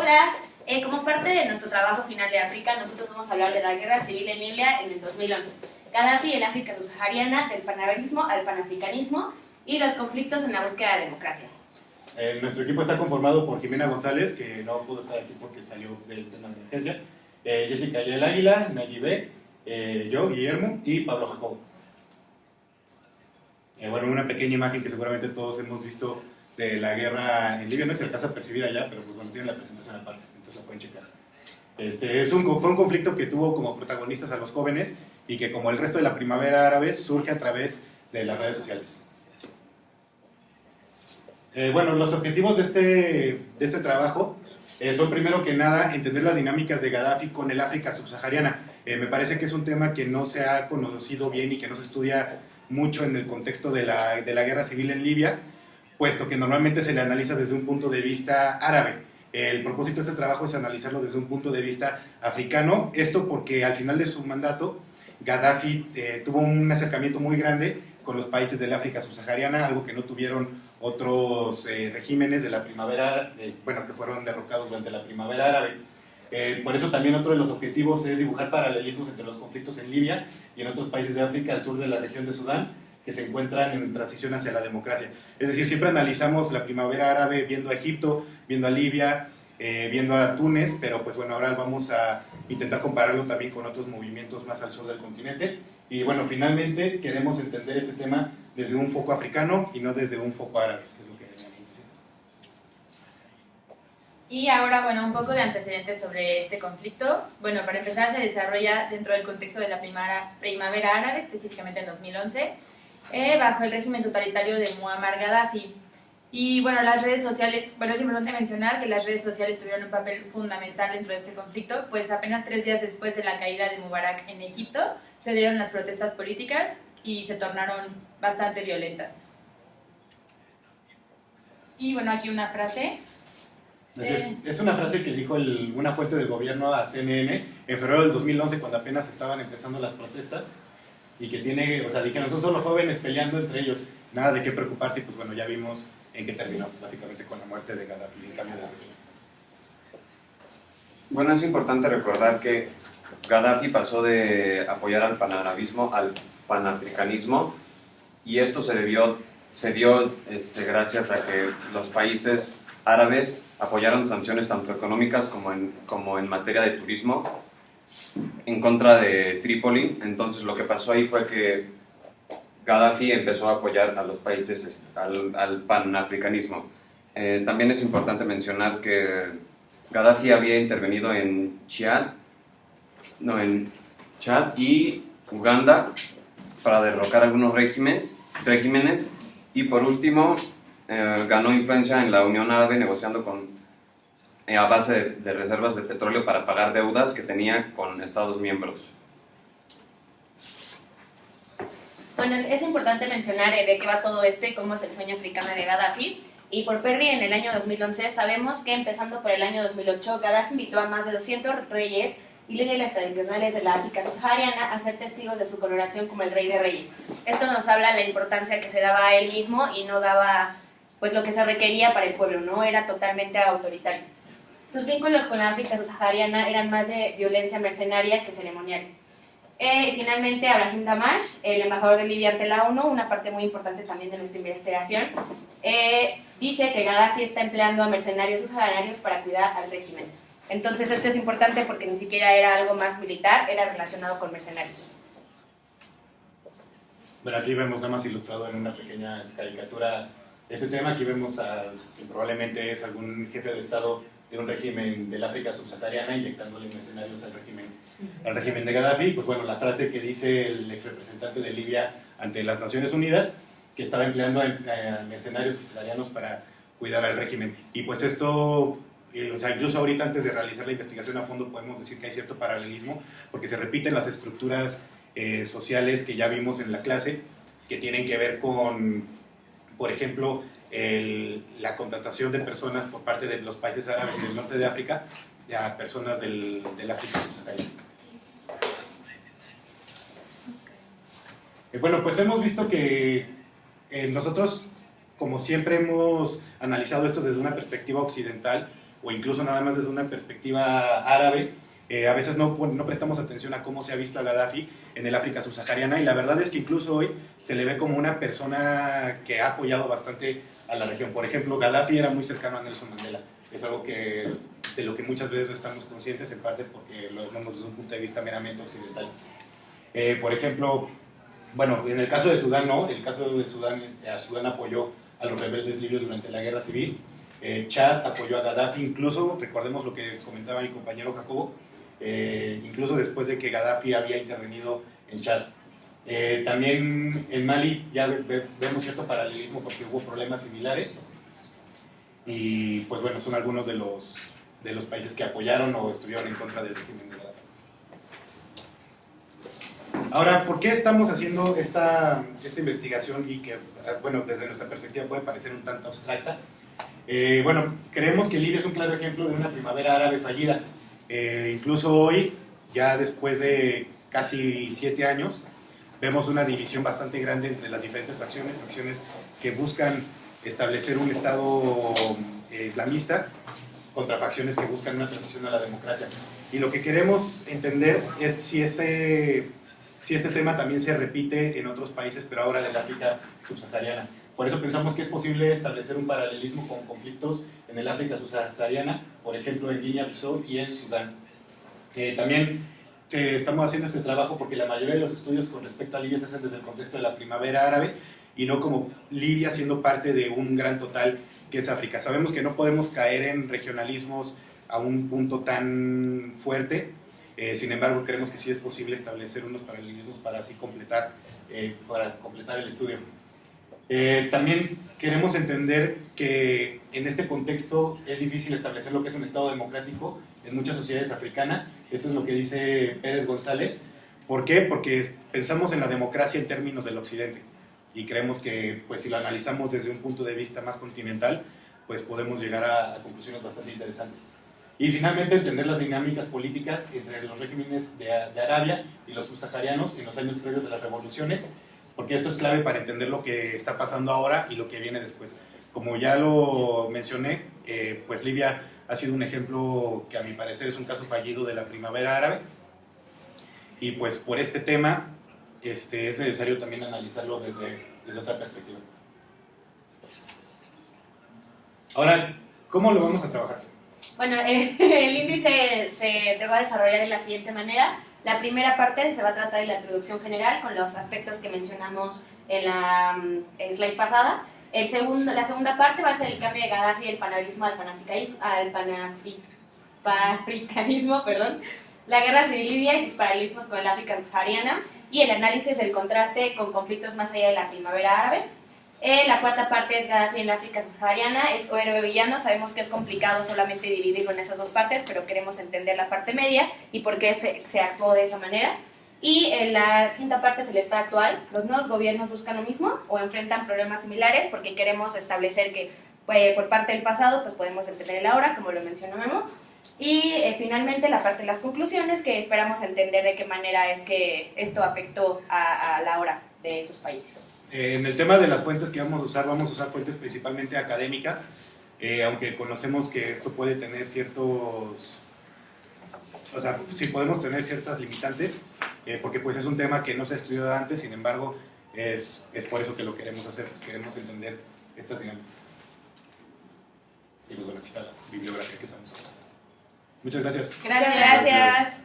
Hola, como parte de nuestro trabajo final de África, nosotros vamos a hablar de la guerra civil en Libia en el 2011, Gaddafi en África subsahariana, del panarabismo al panafricanismo y los conflictos en la búsqueda de democracia. Nuestro equipo está conformado por Jimena González, que no pudo estar aquí porque salió del tema de emergencia, Jessica Yael Águila, Nayibé, yo, Guillermo y Pablo Jacobo. Bueno, una pequeña imagen que seguramente todos hemos visto de la guerra en Libia, no se alcanza a percibir allá, pero pues bueno, tienen la presentación aparte, entonces la pueden checar. Fue un conflicto que tuvo como protagonistas a los jóvenes y que, como el resto de la primavera árabe, surge a través de las redes sociales. Bueno, los objetivos de este trabajo son, primero que nada, entender las dinámicas de Gaddafi con el África subsahariana. Me parece que es un tema que no se ha conocido bien y que no se estudia mucho en el contexto de la guerra civil en Libia, puesto que normalmente se le analiza desde un punto de vista árabe. El propósito de este trabajo es analizarlo desde un punto de vista africano, esto porque al final de su mandato Gaddafi tuvo un acercamiento muy grande con los países del África subsahariana, algo que no tuvieron otros regímenes de la primavera, que fueron derrocados durante la primavera árabe. Por eso también otro de los objetivos es dibujar paralelismos entre los conflictos en Libia y en otros países de África, al sur de la región de Sudán, que se encuentran en transición hacia la democracia. Es decir, siempre analizamos la primavera árabe viendo a Egipto, viendo a Libia, viendo a Túnez, pero pues bueno, ahora vamos a intentar compararlo también con otros movimientos más al sur del continente. Y bueno, finalmente queremos entender este tema desde un foco africano y no desde un foco árabe, que es lo que veníamos diciendo. Y ahora, bueno, un poco de antecedentes sobre este conflicto. Bueno, para empezar, se desarrolla dentro del contexto de la primavera árabe, específicamente en 2011, bajo el régimen totalitario de Muammar Gaddafi. Y bueno, las redes sociales, es importante mencionar que las redes sociales tuvieron un papel fundamental dentro de este conflicto, pues apenas 3 días después de la caída de Mubarak en Egipto, se dieron las protestas políticas y se tornaron bastante violentas. Y bueno, aquí una frase. Es una frase que dijo una fuente del gobierno a CNN en febrero del 2011, cuando apenas estaban empezando las protestas, y que dijeron, son solo jóvenes peleando entre ellos, nada de qué preocuparse, y pues bueno, ya vimos en qué terminó, básicamente con la muerte de Gaddafi y el cambio de régimen. Bueno, es importante recordar que Gaddafi pasó de apoyar al panarabismo al panafricanismo, y esto se dio gracias a que los países árabes apoyaron sanciones tanto económicas como en materia de turismo en contra de Trípoli. Entonces lo que pasó ahí fue que Gaddafi empezó a apoyar a los países al panafricanismo. También es importante mencionar que Gaddafi había intervenido en Chad y Uganda para derrocar algunos regímenes, y por último ganó influencia en la Unión Árabe negociando a base de reservas de petróleo para pagar deudas que tenía con Estados miembros. Bueno, es importante mencionar de qué va todo cómo es el sueño africano de Gaddafi. Y por Perry, en el año 2011, sabemos que empezando por el año 2008, Gaddafi invitó a más de 200 reyes y líderes tradicionales de la África subsahariana a ser testigos de su coronación como el rey de reyes. Esto nos habla de la importancia que se daba a él mismo y no daba pues lo que se requería para el pueblo, no era totalmente autoritario. Sus vínculos con la África subsahariana eran más de violencia mercenaria que ceremonial. Y finalmente, Abraham Damash, el embajador de Libia ante la ONU, una parte muy importante también de nuestra investigación, dice que Gaddafi está empleando a mercenarios subsaharianos para cuidar al régimen. Entonces esto es importante porque ni siquiera era algo más militar, era relacionado con mercenarios. Bueno, aquí vemos nada más ilustrado en una pequeña caricatura este tema. Aquí vemos que probablemente es algún jefe de Estado de un régimen del África subsahariana inyectándole mercenarios al régimen de Gaddafi. Pues bueno, la frase que dice el ex representante de Libia ante las Naciones Unidas, que estaba empleando a mercenarios subsaharianos para cuidar al régimen. Y pues esto, incluso ahorita antes de realizar la investigación a fondo podemos decir que hay cierto paralelismo, porque se repiten las estructuras sociales que ya vimos en la clase, que tienen que ver con, por ejemplo, la contratación de personas por parte de los países árabes y del norte de África a personas del África subsahariana. Bueno, pues hemos visto que nosotros, como siempre, hemos analizado esto desde una perspectiva occidental, o incluso nada más desde una perspectiva árabe, a veces no prestamos atención a cómo se ha visto a Gaddafi en el África subsahariana, y la verdad es que incluso hoy se le ve como una persona que ha apoyado bastante a la región. Por ejemplo, Gaddafi era muy cercano a Nelson Mandela. Es algo de lo que muchas veces no estamos conscientes, en parte porque lo vemos desde un punto de vista meramente occidental. Por ejemplo, bueno, en el caso de Sudán, ¿no? El caso de Sudán, Sudán apoyó a los rebeldes libios durante la guerra civil. Chad apoyó a Gaddafi, incluso, recordemos lo que comentaba mi compañero Jacobo, incluso después de que Gaddafi había intervenido en Chad. También en Mali ya vemos cierto paralelismo porque hubo problemas similares, y pues bueno, son algunos de los países que apoyaron o estuvieron en contra del régimen de Gaddafi. Ahora, ¿por qué estamos haciendo esta investigación y que, bueno, desde nuestra perspectiva puede parecer un tanto abstracta? Bueno, creemos que Libia es un claro ejemplo de una primavera árabe fallida. Incluso hoy, ya después de casi 7 años, vemos una división bastante grande entre las diferentes facciones que buscan establecer un Estado islamista contra facciones que buscan una transición a la democracia. Y lo que queremos entender es si este tema también se repite en otros países, pero ahora del África subsahariana. Por eso pensamos que es posible establecer un paralelismo con conflictos en el África subsahariana, por ejemplo en Guinea-Bissau y en Sudán. También estamos haciendo este trabajo porque la mayoría de los estudios con respecto a Libia se hacen desde el contexto de la primavera árabe y no como Libia siendo parte de un gran total que es África. Sabemos que no podemos caer en regionalismos a un punto tan fuerte. Sin embargo, creemos que sí es posible establecer unos paralelismos para así completar el estudio. También queremos entender que en este contexto es difícil establecer lo que es un Estado democrático en muchas sociedades africanas. Esto es lo que dice Pérez González. ¿Por qué? Porque pensamos en la democracia en términos del occidente y creemos que pues, si lo analizamos desde un punto de vista más continental, pues podemos llegar a conclusiones bastante interesantes. Y finalmente entender las dinámicas políticas entre los regímenes de Arabia y los subsaharianos en los años previos a las revoluciones, porque esto es clave para entender lo que está pasando ahora y lo que viene después. Como ya lo mencioné, pues Libia ha sido un ejemplo que a mi parecer es un caso fallido de la primavera árabe, y pues por este tema es necesario también analizarlo desde otra perspectiva. Ahora, ¿cómo lo vamos a trabajar? Bueno, el índice se va a desarrollar de la siguiente manera. La primera parte se va a tratar de la introducción general con los aspectos que mencionamos en la slide pasada. La segunda parte va a ser el cambio de Gaddafi del panarabismo al panafricanismo, la guerra civil libia y sus paralelismos con el África subsahariana y el análisis del contraste con conflictos más allá de la primavera árabe. La cuarta parte es Gaddafi en la África subsahariana, es o héroe villano. Sabemos que es complicado solamente dividirlo en esas dos partes, pero queremos entender la parte media y por qué se actuó de esa manera. Y en la quinta parte es el estado actual. Los nuevos gobiernos buscan lo mismo o enfrentan problemas similares, porque queremos establecer que por parte del pasado pues podemos entender el ahora, como lo mencionó Memo. Y finalmente la parte de las conclusiones, que esperamos entender de qué manera es que esto afectó a la hora de esos países. En el tema de las fuentes que vamos a usar fuentes principalmente académicas, aunque conocemos que esto puede tener sí podemos tener ciertas limitantes, porque pues es un tema que no se ha estudiado antes. Sin embargo, es por eso que lo queremos hacer, pues queremos entender estas dinámicas. Y pues bueno, aquí está la bibliografía que usamos. Muchas gracias. Gracias.